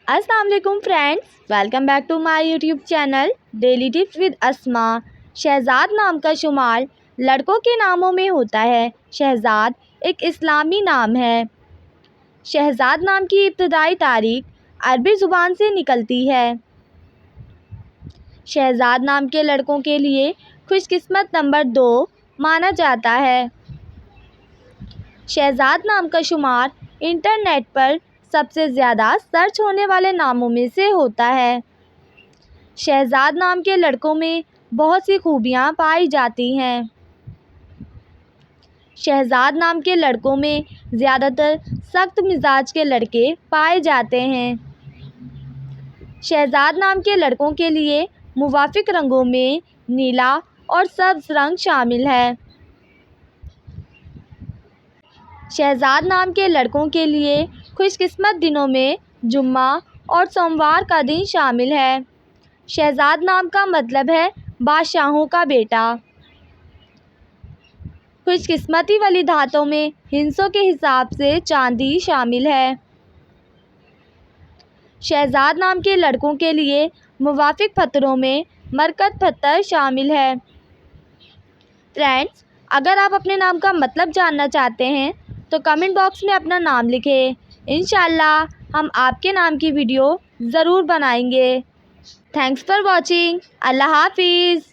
السلام علیکم friends, welcome back to my YouTube channel daily tips with Asma. Shahzad نام کا شمار لڑکوں کے ناموں میں ہوتا ہے۔ شہزاد ایک اسلامی نام ہے۔ شہزاد نام کی ابتدائی تاریخ عربی زبان سے نکلتی ہے۔ شہزاد نام کے لڑکوں کے لیے خوش قسمت نمبر 2 مانا جاتا ہے۔ شہزاد نام کا شمار انٹرنیٹ پر سب سے زیادہ سرچ ہونے والے ناموں میں سے ہوتا ہے۔ شہزاد نام کے لڑکوں میں بہت سی خوبیاں پائی جاتی ہیں۔ شہزاد نام کے لڑکوں میں زیادہ تر سخت مزاج کے لڑکے پائے جاتے ہیں۔ شہزاد نام کے لڑکوں کے لیے موافق رنگوں میں نیلا اور سبز رنگ شامل ہے۔ شہزاد نام کے لڑکوں کے لیے خوش قسمت دنوں میں جمعہ اور سوموار کا دن شامل ہے۔ شہزاد نام کا مطلب ہے بادشاہوں کا بیٹا۔ خوش قسمتی والی دھاتوں میں ہندسوں کے حساب سے چاندی شامل ہے۔ شہزاد نام کے لڑکوں کے لیے موافق پتھروں میں مرکت پتھر شامل ہے۔ فرینڈس، اگر آپ اپنے نام کا مطلب جاننا چاہتے ہیں تو کمنٹ باکس میں اپنا نام لکھیں۔ انشاءاللہ ہم آپ کے نام کی ویڈیو ضرور بنائیں گے۔ Thanks for watching. اللہ حافظ۔